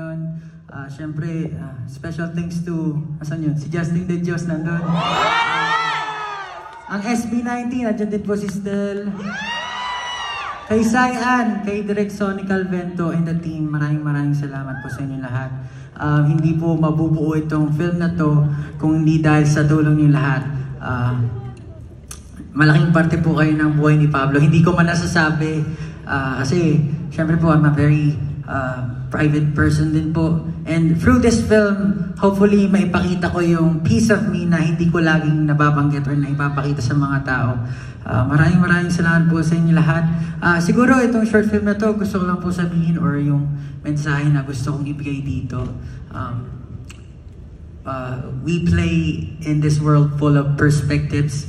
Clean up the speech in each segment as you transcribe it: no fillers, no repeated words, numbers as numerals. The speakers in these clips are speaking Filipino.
ngayon. Siyempre, special thanks to, asan yun? Si Justin De Dios nandun. Ang SB19, andyan din po si Stel. Kay Cyan, kay Direk Sonny Calvento and the team, maraming salamat po sa inyo lahat. Hindi po mabubuo itong film na to kung hindi dahil sa tulong niyo lahat. Malaking parte po kayo ng buhay ni Pablo. Hindi ko man nasasabi kasi syempre po I'm a very private person din po. And through this film, hopefully maipakita ko yung piece of me na hindi ko laging nababanggit or naipapakita sa mga tao. Maraming salamat po sa inyo lahat. Siguro itong short film na to, gusto ko lang po sabihin or yung mensahe na gusto kong ibigay dito. We play in this world full of perspectives.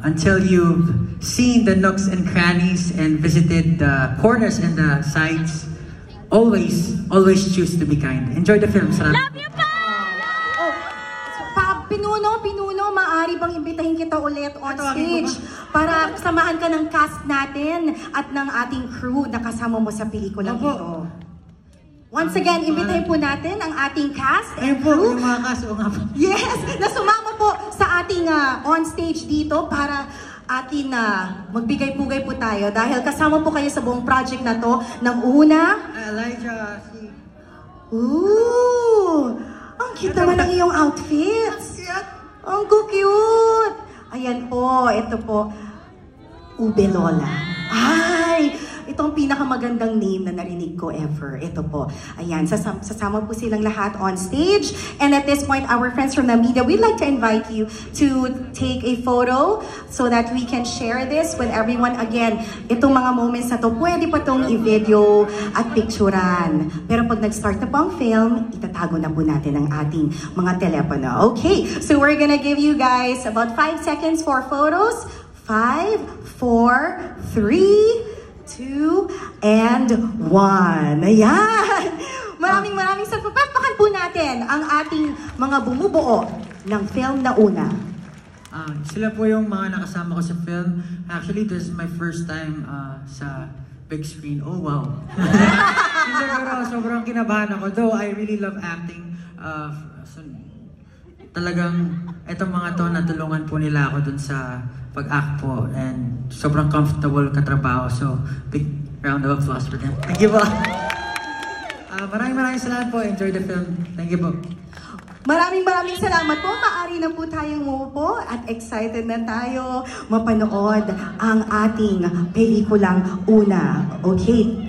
Until you've seen the nooks and crannies and visited the corners and the sides, always choose to be kind. Enjoy the film. Salamat. Love you pa! Pinuno, maaari bang imbitahin kita ulit on stage para samahan ka ng cast natin at ng ating crew na kasama mo sa pelikulang ito. Once again, imbitahin po natin ang ating cast and crew. Yung mga cast, yes, na sumama po sa ating on stage dito para atin magbigay-pugay po tayo dahil kasama po kayo sa buong project na to ng una. Elijah, Ooh! Ang cute naman ng iyong outfits! Ang cute! Ayan po, ito po, Ube Lola. Ay! Ito ang pinakamagandang name na narinig ko ever. Ito po. Ayan, sasama po silang lahat on stage. And at this point, our friends from the media, we'd like to invite you to take a photo so that we can share this with everyone. Again, itong mga moments na to, pwede pa itong i-video at picturean. Pero pag nag-start na po ang film, itatago na po natin ang ating mga telepono. Okay, so we're gonna give you guys about 5 seconds for photos. 5, 4, 3, 2, and 1. Ayan! Maraming salamat. Pagpapakan po natin ang ating mga bumubuo ng film na una. Sila po yung mga nakasama ko sa film. Actually, this is my first time sa big screen. Oh, wow! Siguro, sobrang kinabahan ako. Though, I really love acting. Talagang, etong mga to, natulungan po nila ako dun sa pag-act po and sobrang comfortable katrabaho. So, big round of applause for them. Thank you po. Maraming salamat po. Enjoy the film. Thank you po. Maraming salamat po. Maaari na po tayong umupo at excited na tayo mapanood ang ating pelikulang una. Okay.